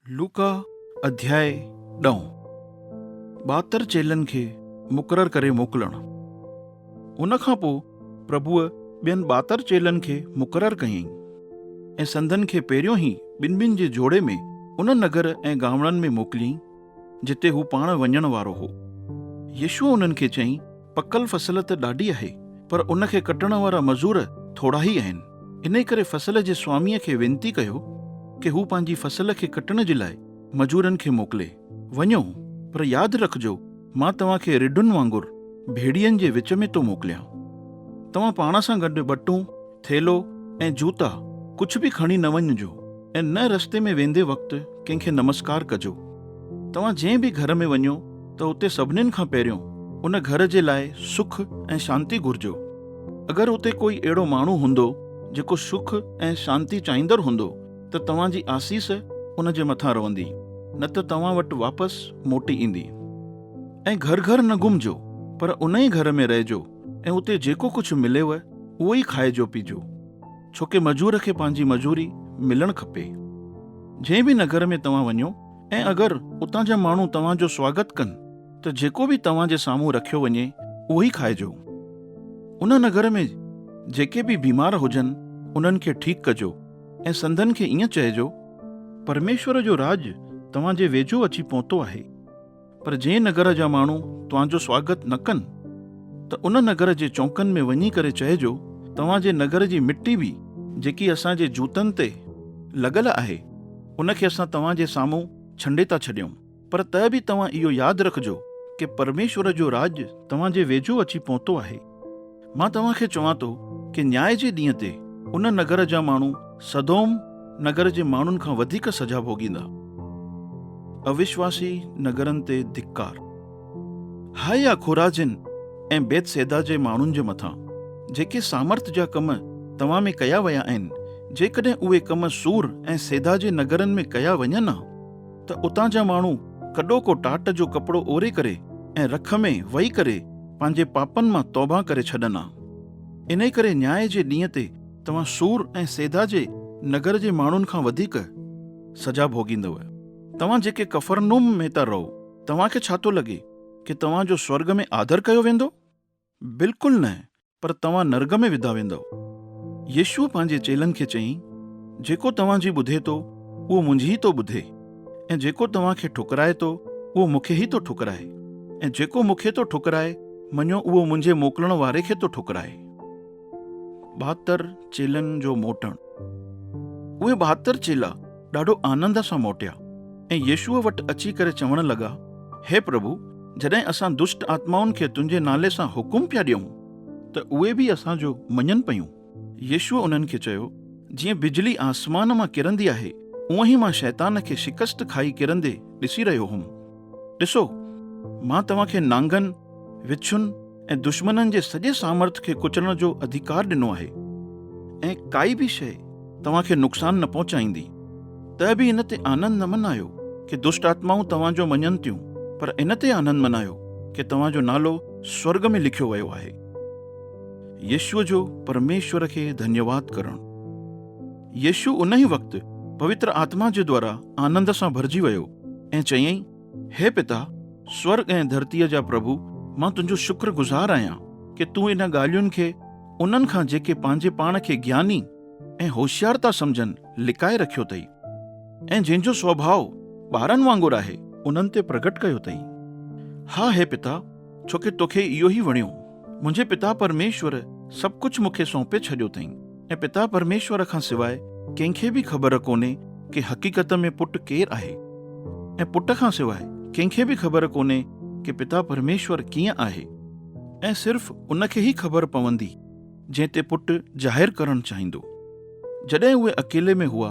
लूका अध्याय 9। 72 चेलनि खे मुक़ररु करे मोकिलणु। उन खां पोइ प्रभुअ ॿियनि 72 चेलनि खे मुक़ररु कयईं ऐं संदनि खे पहिरियों ई ॿिनि जे जोड़े में उन नगर ऐं गामड़नि में मोकिलियईं जिते हू पाण वञण वारो हो। यीशुअ उन्हनि खे चयईं, पकल फसल त ॾाढी आहे, पर उन खे कटण वारा मज़ूर थोड़ा ई आहिनि। इन करे फसल जे स्वामीअ खे वेनती कयो कि हू पंहिंजी फसल खे कटण जे लाइ मजूरनि खे मोकिले। वञो, पर यादि रखिजो, मां तव्हांखे रिढुनि वांगुरु भेड़ियनि जे विच में थो मोकिलियां। तव्हां पाण सां गॾु बटूं, थेलो ऐं जूता कुझु बि खणी न वञिजो ऐं न रस्ते में वेंदे वक़्तु कंहिंखे नमस्कार कजो। तव्हां जंहिं बि घर में वञो त उते सभिनीनि खां पहिरियों उन घर जे लाइ सुख ऐं शांती घुरिजो। अगरि उते कोई अहिड़ो माण्हू हूंदो जेको सुख ऐं शांती चाहींदड़ हूंदो त तव्हांजी आसीस उन जे मथां रहंदी, न त तव्हां वटि वापसि मोटी ईंदी। ऐं घर घर न घुमिजो, पर उन ई घर में रहिजो ऐं उते जेको कुझु मिलेव उहो ई खाइजो पीजो, छोकी मजूर खे पंहिंजी मजूरी मिलणु खपे। जंहिं बि नगर में तव्हां वञो ऐं अगरि उतां जा माण्हू तव्हांजो स्वागत कनि त जेको बि तव्हां जे साम्हूं रखियो वञे उहो ई खाइजो। उन नगर में जेके बि बीमार हुजनि उन्हनि खे ठीकु कजो ऐं संदनि खे ईअं चइजो, परमेश्वर जो राज तव्हांजे वेझो अची पहुतो आहे। पर जंहिं नगर जा माण्हू तव्हांजो स्वागत न कनि त उन नगर जे चौकनि में वञी करे चइजो, तव्हांजे नगर जी मिट्टी बि जेकी असांजे जूतनि ते लॻल आहे उनखे असां तव्हांजे साम्हूं छंडे था छॾियूं। पर त बि तव्हां इहो यादि रखिजो कि परमेश्वर जो राज तव्हांजे वेझो अची पहुतो आहे। मां तव्हांखे चवां थो कि न्याय जे ॾींहं ते उन नगर जा माण्हू सदोम नगर जे माण्हुनि खां वधीक सजा भोगींदा। अविश्वासी नगरनि ते धिक्कार। हाय या खुराजिन ऐं बेतसैदा जे माण्हुनि जे मथां जेके सामर्थ जा कम तव्हां में कया विया आहिनि। जेकॾहिं उहे कम सूर ऐं सैदा जे नगरनि में कया वञनि हा त उतां जा माण्हू कॾो को टाट जो कपिड़ो ओरे करे ऐं रख में वेही करे पंहिंजे पापनि मां तौबा करे छॾनि हा। इन करे न्याय जे ॾींहं ते तव्हां सूर ऐं सैदा जे नगर जे माण्हुनि खां वधीक सजा भोगींदव। तव्हां जेके कफरनूम में था रहो, तव्हांखे छा थो लॻे कि तव्हांजो स्वर्ग में आदर कयो वेंदो? बिल्कुलु न, पर तव्हां नर्ग में विधा वेंदव। यीशुअ पंहिंजे चेलनि खे चयईं, जेको तव्हांजी ॿुधे थो उहो मुंहिंजी ई थो ॿुधे, ऐं जेको तव्हांखे ठुकराए थो उहो मूंखे ई थो ठुकराए, ऐं जेको मूंखे थो ठुकराए मञो उहो मुंहिंजे मोकिलण वारे खे थो ठुकराए। 72 चेलनि जो मोटणु। उहे 72 चेला ॾाढो आनंद सां मोटिया ऐं यीशुअ वटि अची करे चवण लॻा, हे प्रभु, जॾहिं असां दुष्ट आत्माउनि खे तुंहिंजे नाले सां हुकुम पिया ॾियूं त उहे बि असांजो मञनि पयूं। यीशुअ उन्हनि खे चयो, जीअं बिजली आसमान मां किरंदी आहे उअं ई मां शैतान खे शिकस्त खाई किरंदे ॾिसी रहियो हुउमि। ॾिसो, मां तव्हांखे नांगनि, विछुनि ऐं दुश्मननि जे सॼे सामर्थ खे कुचलण जो अधिकार ॾिनो आहे, ऐं काई बि शइ तव्हांखे नुक़सान न पहुचाईंदी। त बि इन ते आनंद न मनायो कि दुष्ट आत्माऊं तव्हांजो मञनि थियूं, पर इन ते आनंद मनायो कि तव्हांजो नालो स्वर्ग में लिखियो वियो आहे। यीशुअ जो परमेश्वर खे धन्यवाद करणु। यीशु उन ई वक़्तु पवित्र आत्मा जे द्वारा आनंद सां भरिजी वियो ऐं चयईं, हे पिता, स्वर्ग ऐं धरतीअ जा प्रभु, मां तुंहिंजो शुक्रगुज़ार आहियां कि तूं इन ॻाल्हियुनि खे उन्हनि खां जेके पंहिंजे पाण खे ज्ञानी ऐं होशियार था सम्झनि लिकाए रखियो अथई, ऐं जंहिंजो स्वभाव ॿारनि वांगुरु आहे उन्हनि ते प्रगट कयो अथई। हा हे पिता, छोकी तोखे इहो ई वणियो। मुंहिंजे पिता परमेश्वर सभु कुझु मूंखे सौंपे छॾियो अथई, ऐं पिता परमेश्वर खां सवाइ कंहिंखे बि ख़बर कोन्हे कि हक़ीक़त में पुटु केरु आहे, ऐं पुट खां सवाइ कंहिंखे बि ख़बर कोन्हे कि पिता परमेश्वर कीअं आहे, ऐं सिर्फ़ु उनखे ई ख़बर पवंदी जंहिं ते पुटु ज़ाहिर करणु चाहींदो। जॾहिं उहे अकेले में हुआ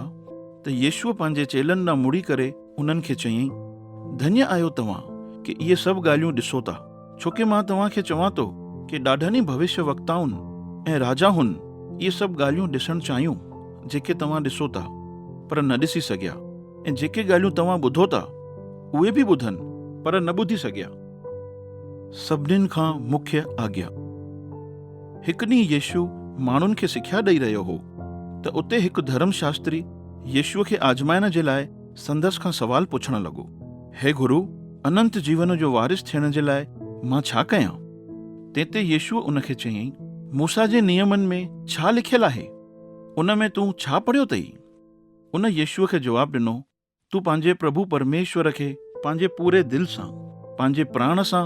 त यीशुअ पंहिंजे चेलनि ॾांहुं मुड़ी करे उन्हनि खे चयईं, धन्य आहियो तव्हां कि इहे सभु ॻाल्हियूं ॾिसो था, छोकी मां तव्हांखे चवां थो कि ॾाढनि ई भविष्य वक्ताउनि ऐं राजाउनि इहे सभु ॻाल्हियूं ॾिसणु चाहियूं जेके तव्हां ॾिसो था पर न ॾिसी सघिया, ऐं जेके ॻाल्हियूं तव्हां ॿुधो था उहे बि ॿुधनि पर न ॿुधी सघिया। सभिनीनि खां मुख्य आज्ञा। हिकु ॾींहुं यीशु माण्हुनि खे सिख्या ॾेई रहियो हो त उते हिकु धर्मशास्त्री यीशुअ खे आज़माइण जे लाइ संदसि खां सवाल पुछण लॻो, हे गुरु, अनंत जीवन जो वारिस थियण जे लाइ मां छा कयां? तंहिं ते यीशुअ उनखे चयईं, मूसा जे नियमनि में छा लिखियलु आहे? उन में तूं छा पढ़ियो अथई? उन यीशुअ खे जवाबु ॾिनो, तूं पंहिंजे प्रभु परमेश्वर खे पंहिंजे पूरे दिलि सां, पंहिंजे प्राण सां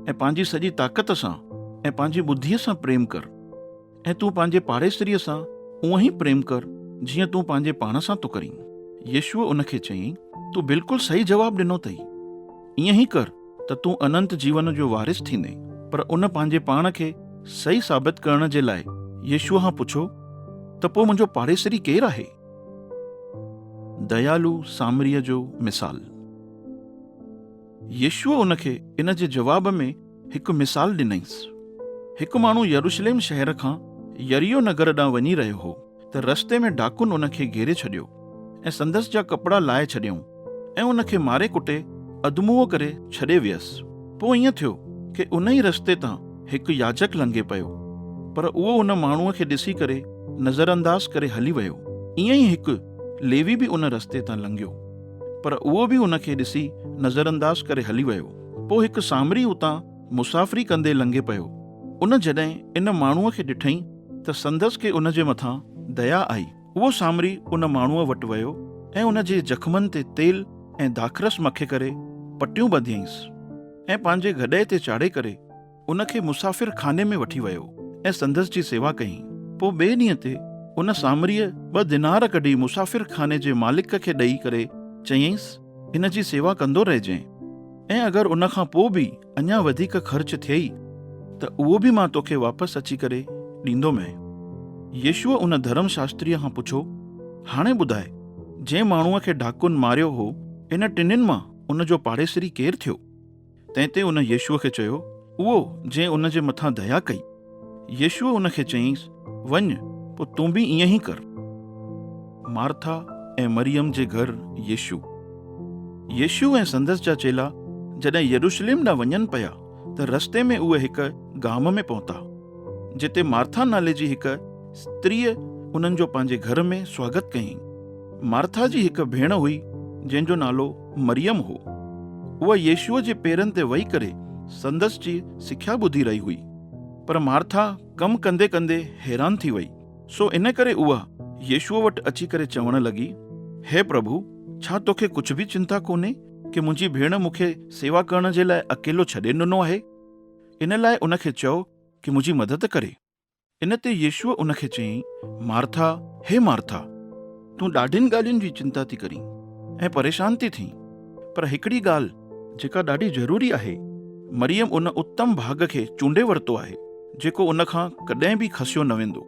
ऐं पंहिंजी सॼी ताक़त सां ऐं पंहिंजी ॿुद्धीअ सां प्रेम कर, ऐं तूं पंहिंजे पाड़ेसरीअ सां उअं ई प्रेम कर जीअं तूं पंहिंजे पाण सां थो करीं। यीशुअ उनखे चयईं, तूं बिल्कुलु सही जवाबु ॾिनो अथई। ईअं ई कर त तूं अनंत जीवन जो वारिस थींदे। पर उन पंहिंजे पाण खे सही साबित करण जे लाइ यीशुअ खां पुछो, त पोइ मुंहिंजो पाड़ेसरी केरु आहे? दयालु सामरीअ जो मिसाल। यीशुअ उनखे इन जे जवाब में हिकु मिसाल ॾिनईंसि। हिकु माण्हू यरूशलेम शहर खां यरीहो नगर ॾांहुं वञी रहियो हो त रस्ते में डाकुन उनखे घेरे छॾियो ऐं संदसि जा कपिड़ा लाहे छॾियऊं ऐं उनखे मारे कुटे अधमुओ करे छॾे वियसि। पोइ ईअं थियो कि उन ई रस्ते तां हिकु याजक लंघे पियो, पर उहो उन माण्हूअ खे ॾिसी करे नज़रअंदाज़ करे हली वियो। ईअं ई हिकु लेवी बि उन रस्ते तां लंघियो, पर उहो बि उनखे ॾिसी नज़रअंदाज़ करे हली वियो। पोइ हिकु सामरी उतां मुसाफ़िरी कंदे लंघे पियो। उन जॾहिं इन माण्हूअ खे ॾिठईं त संदसि खे उन जे मथां दया आई। उहो सामरी उन माण्हूअ वटि वियो ऐं उन जे जख़्मनि ते तेल ऐं दाखरस मखे करे पटियूं ॿधियईंसि ऐं पंहिंजे गॾे ते चाढ़े करे उनखे मुसाफ़िर खाने में वठी वियो ऐं संदसि जी सेवा कयईं। पोइ ॿिए ॾींहं ते उन सामरीअ 2 दिनार कढी मुसाफ़िर खाने जे मालिक खे ॾेई करे चयईंसि, हिन जी सेवा कंदो रहिजांइ, ऐं अगरि उन खां पोइ बि अञा वधीक ख़र्च थियई त उहो बि मां तोखे वापसि अची करे ॾींदोमि। यीशुअ उन धर्म शास्त्रीअ खां पुछो, हाणे ॿुधाए, जंहिं माण्हूअ खे डाकुन मारियो हो, इन टिनिनि मां उन जो पाड़ेसरी केरु थियो? तंहिं ते उन यीशुअ खे चयो, उहो जंहिं उन जे मथां दया कई। यीशुअ उनखे चयईंसि, वञ, पोइ तूं बि ईअं ई कर। मार्था ऐं मरियम जे घर यीशु। यीशु ऐं संदसि जा चेला जॾहिं यरूशलेम ॾांहुं वञनि पिया त रस्ते में उहे हिकु गाम में पहुता, जिते मार्था नाले जी हिकु स्त्रीअ उन्हनि जो पंहिंजे घर में स्वागत कयईं। मार्था जी हिकु भेण हुई जंहिंजो नालो मरियम हो। उहा यीशुअ जे पेरनि ते वेही करे संदसि जी सिख्या ॿुधी रही हुई, पर मार्था कमु कंदे कंदे हैरान थी वई। सो इन करे उहा यीशुअ वटि अची करे चवण लॻी, हे प्रभु, छा तोखे कुझु बि चिंता कोन्हे कि मुंहिंजी भेण मूंखे सेवा करण जे लाइ अकेलो छॾे ॾिनो आहे? इन लाइ उनखे चओ कि मुंहिंजी मदद करे। इन ते यीशुअ उनखे चयईं, मार्था, हे मार्था, तूं ॾाढियुनि ॻाल्हियुनि जी चिंता थी करीं ऐं परेशान थी थीं, पर हिकिड़ी ॻाल्हि जेका ॾाढी ज़रूरी आहे, मरियम उन उत्तम भाग खे चूंडे वरितो आहे, जेको उन खां कॾहिं बि खसियो न वेंदो।